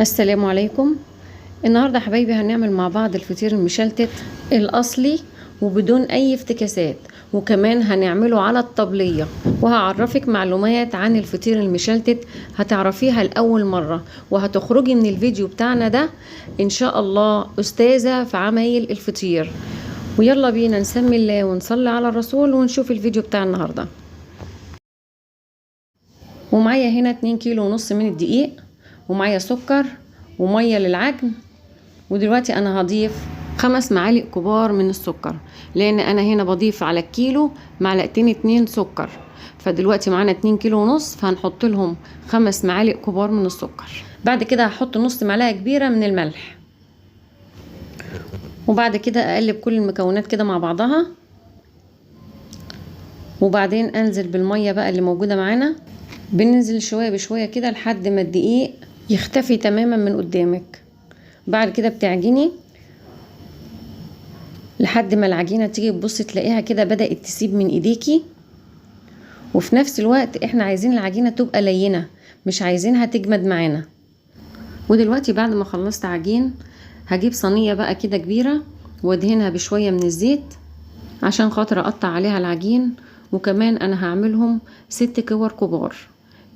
السلام عليكم. النهارده حبايبي هنعمل مع بعض الفطير المشلتت الاصلي وبدون اي افتكاسات، وكمان هنعمله على الطبلية، وهعرفك معلومات عن الفطير المشلتت هتعرفيها لأول مرة، وهتخرجي من الفيديو بتاعنا ده ان شاء الله استاذة في عمايل الفطير. ويلا بينا نسمي الله ونصلي على الرسول ونشوف الفيديو بتاع النهارده. ومعايا هنا 2 كيلو ونص من الدقيق، ومعايا سكر ومية للعجن. ودلوقتي انا هضيف 5 معالق كبار من السكر، لان انا هنا بضيف على الكيلو معلقتين 2 سكر، فدلوقتي معانا 2 كيلو ونص، فهنحط لهم 5 معالق كبار من السكر. بعد كده هحط نص معلقة كبيرة من الملح، وبعد كده اقلب كل المكونات كده مع بعضها، وبعدين انزل بالمية بقى اللي موجودة معانا. بننزل شوية بشوية كده لحد ما الدقيق يختفي تماما من قدامك. بعد كده بتعجني لحد ما العجينة تيجي تبصي تلاقيها كده بدأت تسيب من ايديكي، وفي نفس الوقت احنا عايزين العجينة تبقى لينة، مش عايزينها تجمد معانا. ودلوقتي بعد ما خلصت عجين هجيب صينية بقى كده كبيرة وادهنها بشوية من الزيت عشان خاطر اقطع عليها العجين. وكمان انا هعملهم 6 كور كبار،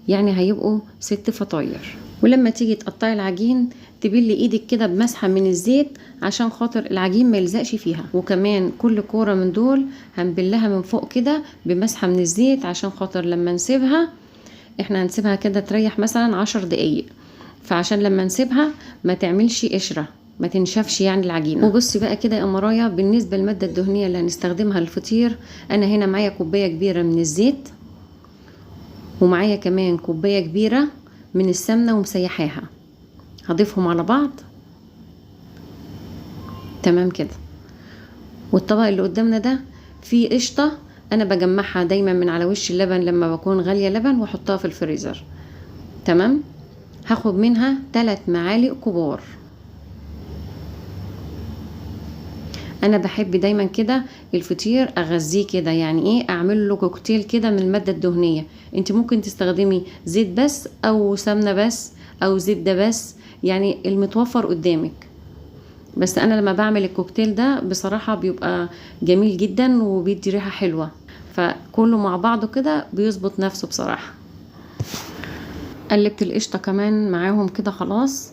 يعني هيبقوا 6 فطاير. ولما تيجي تقطعي العجين تبلي ايدك كده بمسحه من الزيت عشان خاطر العجين ما يلزقش فيها. وكمان كل كوره من دول هنبلها من فوق كده بمسحه من الزيت عشان خاطر لما نسيبها، احنا هنسيبها كده تريح مثلا 10 دقايق، فعشان لما نسيبها ما تعملش قشره، ما تنشفش يعني العجينه. وبصي بقى كده يا مرايا، بالنسبه للماده الدهنيه اللي هنستخدمها للفطير، انا هنا معايا كوبايه كبيره من الزيت، ومعايا كمان كوبايه كبيره من السمنه ومسيحاها، هضيفهم على بعض تمام كده. والطبق اللي قدامنا ده فيه قشطه، انا بجمعها دايما من على وش اللبن لما بكون غاليه لبن واحطها في الفريزر. تمام، هاخد منها 3 معالق كبار. انا بحب دايما كده الفطير اغذيه كده، يعني ايه، اعمل له كوكتيل كده من الماده الدهنيه. انت ممكن تستخدمي زيت بس او سمنه بس او زبده بس، يعني المتوفر قدامك. بس انا لما بعمل الكوكتيل ده بصراحه بيبقى جميل جدا وبيدي ريحه حلوه، فكله مع بعضه كده بيظبط نفسه بصراحه. قلبت القشطه كمان معاهم كده، خلاص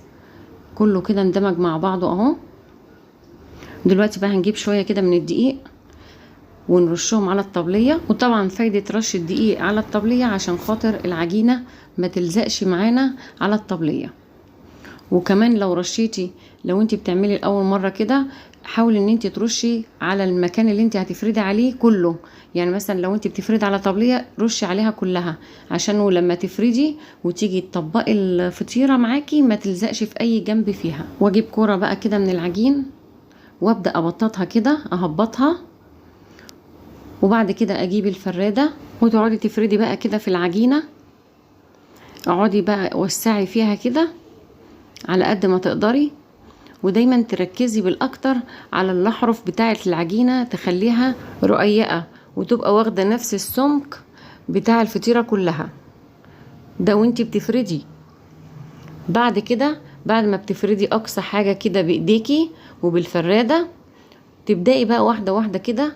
كله كده اندمج مع بعضه اهو. دلوقتي بقى هنجيب شويه كده من الدقيق ونرشهم على الطبلية. وطبعا فايدة رش الدقيق على الطبلية عشان خاطر العجينة ما تلزقش معانا على الطبلية. وكمان لو رشيتي، لو انت بتعملي الاول مرة كده، حاولي ان انت ترشي على المكان اللي انت هتفردي عليه كله. يعني مثلا لو انت بتفردي على طبلية رشي عليها كلها، عشان لما تفردي وتيجي تطبقي الفطيرة معاكي ما تلزقش في اي جنب فيها. واجيب كورة بقى كده من العجين وابدأ ابططها كده، اهبطها، وبعد كده اجيب الفرادة وتقعدي تفردي بقى كده في العجينة. اقعدي بقى وسعي فيها كده على قد ما تقدري، ودايما تركزي بالاكتر على الاحرف بتاعة العجينة، تخليها رقيقة وتبقى واخدة نفس السمك بتاع الفطيرة كلها ده وانتي بتفردي. بعد كده بعد ما بتفردي اقصى حاجة كده بايديكي وبالفرادة، تبدأي بقى واحدة واحدة كده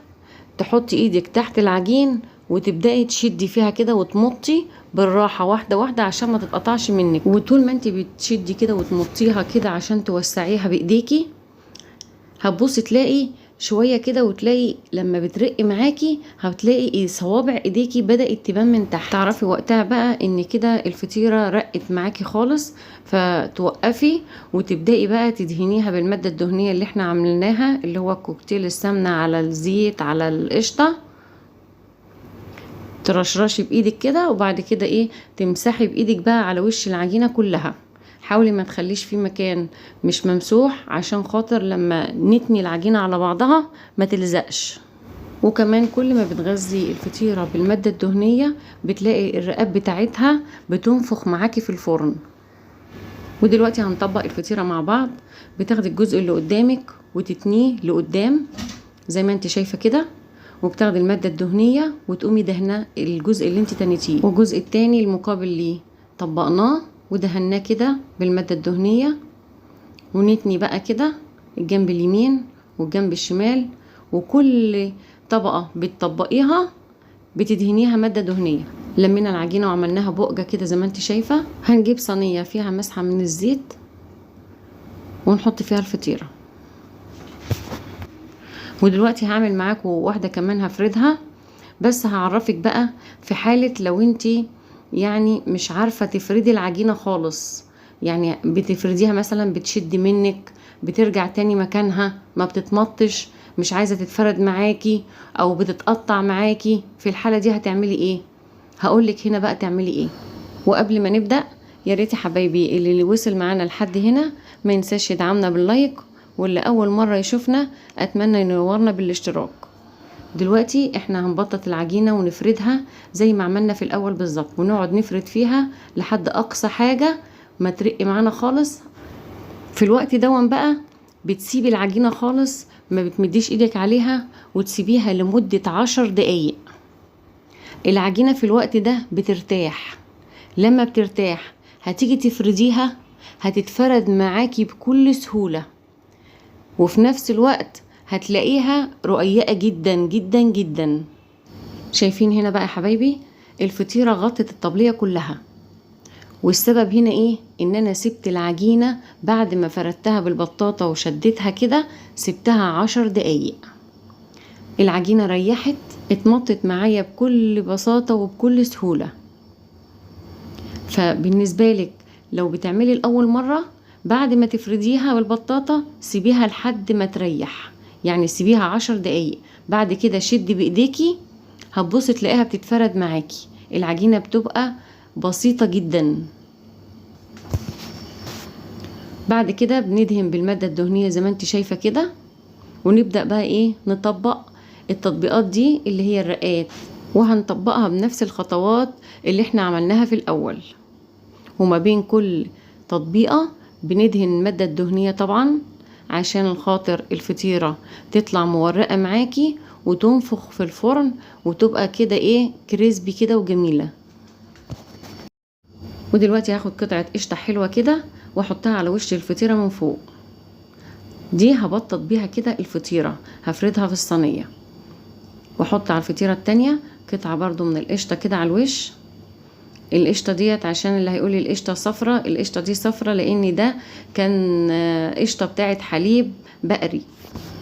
تحطي ايدك تحت العجين وتبدأي تشدي فيها كده وتمطي بالراحة واحدة واحدة عشان ما تتقطعش منك. وطول ما انت بتشدي كده وتمطيها كده عشان توسعيها بايديكي، هتبصي تلاقي شوية كده، وتلاقي لما بترقي معاكي هتلاقي صوابع ايديكي بدأت تبان من تحت. تعرفي وقتها بقى ان كده الفطيرة رقت معاكي خالص، فتوقفي وتبدأي بقى تدهنيها بالمادة الدهنية اللي احنا عملناها، اللي هو كوكتيل السمنة على الزيت على القشطة. ترشرشي بايدك كده، وبعد كده ايه، تمسحي بايدك بقى على وش العجينة كلها. حاولي ما تخليش في مكان مش ممسوح عشان خاطر لما نتني العجينة على بعضها ما تلزقش. وكمان كل ما بتغذي الفطيرة بالمادة الدهنية بتلاقي الرقاب بتاعتها بتنفخ معاكي في الفرن. ودلوقتي هنطبق الفطيرة مع بعض. بتاخدي الجزء اللي قدامك وتتنيه لقدام زي ما انت شايفة كده، وبتاخدي المادة الدهنية وتقومي دهنة الجزء اللي انت تنيتيه، والجزء التاني المقابل ليه طبقناه ودهناه كده بالمادة الدهنية، ونتني بقى كده الجنب اليمين والجنب الشمال، وكل طبقة بتطبقيها بتدهنيها مادة دهنية. لمينا العجينة وعملناها بقجة كده زي ما انت شايفة. هنجيب صينية فيها مسحة من الزيت ونحط فيها الفطيرة. ودلوقتي هعمل معاكم واحدة كمان هفردها، بس هعرفك بقى في حالة لو انت يعني مش عارفة تفردي العجينة خالص، يعني بتفرديها مثلا بتشد منك، بترجع تاني مكانها، ما بتتمطش، مش عايزة تتفرد معاكي او بتتقطع معاكي، في الحالة دي هتعملي ايه؟ هقولك هنا بقى تعملي ايه. وقبل ما نبدأ يا ريت يا حبايبي اللي وصل معانا لحد هنا ما ينساش يدعمنا باللايك، واللي اول مرة يشوفنا اتمنى ينورنا بالاشتراك. دلوقتي احنا هنبطط العجينة ونفردها زي ما عملنا في الاول بالظبط، ونقعد نفرد فيها لحد اقصى حاجة ما ترقي معانا خالص. في الوقت دون بقى بتسيبي العجينة خالص، ما بتمديش ايدك عليها، وتسيبيها لمدة 10 دقايق. العجينة في الوقت ده بترتاح، لما بترتاح هتيجي تفرديها هتتفرد معاكي بكل سهولة، وفي نفس الوقت هتلاقيها رقيقة جدا جدا جدا. شايفين هنا بقى يا حبايبي الفطيرة غطت الطبلية كلها، والسبب هنا ايه؟ ان انا سبت العجينة بعد ما فردتها بالبطاطا وشدتها كده سبتها 10 دقايق. العجينة ريحت، اتمطت معايا بكل بساطة وبكل سهولة. فبالنسبة لك لو بتعملي الأول مرة، بعد ما تفرديها بالبطاطا سيبيها لحد ما تريح، يعني سيبيها 10 دقايق، بعد كده شدي بإيديكي هتبصي تلاقيها بتتفرد معاكي. العجينة بتبقى بسيطة جدا. بعد كده بندهن بالمادة الدهنية زي ما انت شايفة كده، ونبدأ بقى ايه نطبق التطبيقات دي اللي هي الرقات، وهنطبقها بنفس الخطوات اللي احنا عملناها في الأول. وما بين كل تطبيقة بندهن المادة الدهنية طبعا عشان الخاطر الفطيرة تطلع مورقة معاكي وتنفخ في الفرن وتبقى كده ايه كريسبي كده وجميلة. ودلوقتي هاخد قطعة قشطة حلوة كده واحطها على وش الفطيرة من فوق. دي هبطط بيها كده الفطيرة، هفردها في الصينية، واحط على الفطيرة التانية قطعة برضو من القشطة كده على الوش. القشطة ديت عشان اللي هيقولي القشطة صفرة، القشطة دي صفرة لان ده كان قشطة بتاعت حليب بقري.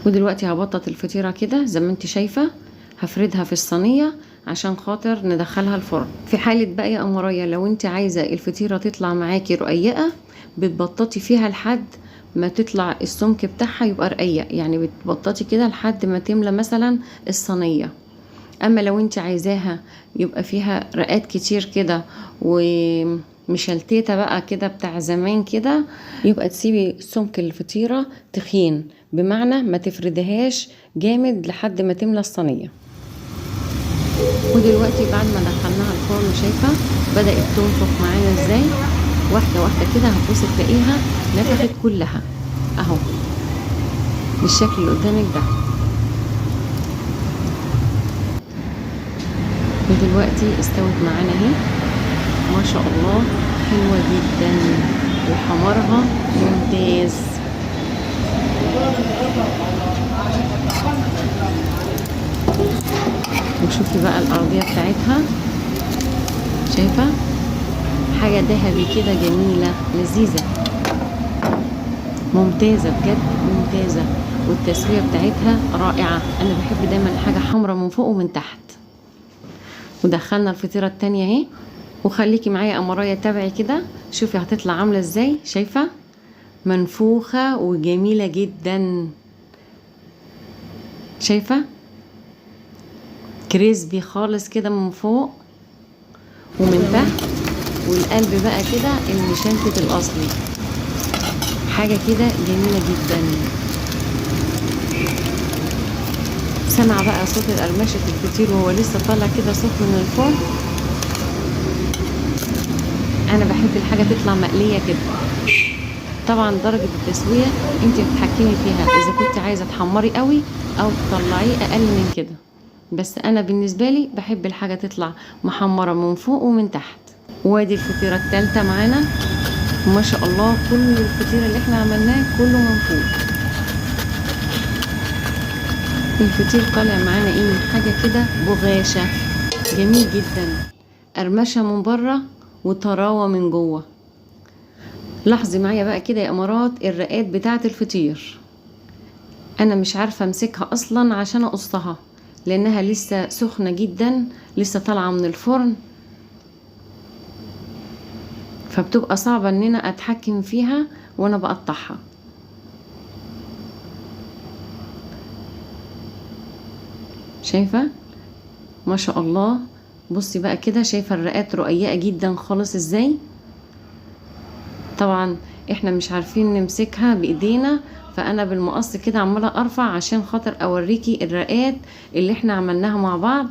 ودلوقتي هبطط الفطيرة كده زي ما انت شايفة، هفردها في الصينية عشان خاطر ندخلها الفرن. في حالة بقى يا أمرايا لو انت عايزة الفطيرة تطلع معاكي رقيقة، بتبططي فيها لحد ما تطلع السمك بتاعها يبقى رقيق، يعني بتبططي كده لحد ما تملى مثلا الصينية. اما لو انت عايزاها يبقى فيها رقات كتير كده ومشلتيته بقى كده بتاع زمان كده، يبقى تسيبي سمك الفطيرة تخين، بمعنى ما تفردهاش جامد لحد ما تملى الصينية. ودلوقتي بعد ما دخلناها الفرن شايفة بدأت تنفخ معانا ازاي، واحدة واحدة كده هتبص تلاقيها نفخت كلها اهو بالشكل اللي قدامك ده. ودلوقتي استوت معانا اهي ما شاء الله، حلوة جدا وحمرها ممتاز. وشوفي بقى الارضية بتاعتها، شايفة حاجة ذهبي كده جميلة لذيذة ممتازة بجد ممتازة، والتسوية بتاعتها رائعة. انا بحب دايما الحاجة حمرا من فوق ومن تحت. ودخلنا الفطيرة التانية اهي، وخليكي معايا امرايا تابعي كده شوفي هتطلع عاملة ازاي. شايفة منفوخة وجميلة جدا، شايفة كريسبي خالص كده من فوق ومن تحت، والقلب بقى كده المشلتت الاصلي، حاجة كده جميلة جدا. سمع بقى صوت القرمشة الفطير وهو لسه طالع كده سخن من الفرن. انا بحب الحاجة تطلع مقلية كده. طبعا درجة التسوية انت بتتحكمي فيها، اذا كنت عايزة تحمري قوي او تطلعيه اقل من كده، بس انا بالنسبة لي بحب الحاجة تطلع محمرة من فوق ومن تحت. وادي الفطيرة التالتة معانا وما شاء الله كل الفطير اللي احنا عملناه كله من فوق. الفطير طالع معانا ايه، حاجة كده بغاشة، جميل جدا، قرمشة من بره وطراوة من جوه. لاحظي معايا بقى كده يا امارات الرقات بتاعة الفطير، انا مش عارفة امسكها اصلا عشان اقصها لانها لسه سخنة جدا، لسه طالعة من الفرن، فبتبقى صعبة ان انا اتحكم فيها وانا بقطعها. شايفة ما شاء الله. بصي بقى كده، شايفة الرقات رقيقة جدا خالص ازاي. طبعا احنا مش عارفين نمسكها بايدينا، فانا بالمقص كده عمالة ارفع عشان خاطر اوريكي الرقات اللي احنا عملناها مع بعض.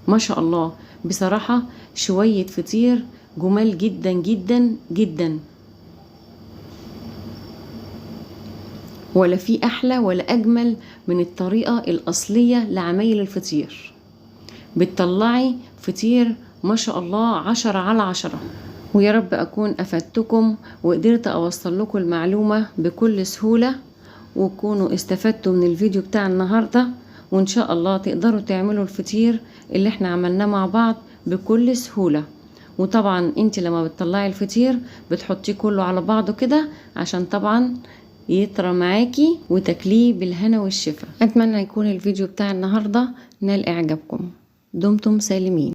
ما شاء الله بصراحة شوية فطير جمال جدا جدا جدا، ولا في احلى ولا اجمل من الطريقة الاصلية لعمايل الفطير. بتطلعي فطير ما شاء الله 10/10. ويا رب اكون افدتكم وقدرت اوصل لكم المعلومة بكل سهولة، وتكونوا استفدتوا من الفيديو بتاع النهاردة، وان شاء الله تقدروا تعملوا الفطير اللي احنا عملناه مع بعض بكل سهولة. وطبعا انت لما بتطلعي الفطير بتحطيه كله على بعضه كده عشان طبعا يطرى معاكي وتاكليه بالهنا والشفا. اتمنى يكون الفيديو بتاع النهاردة نال اعجابكم. دمتم سالمين.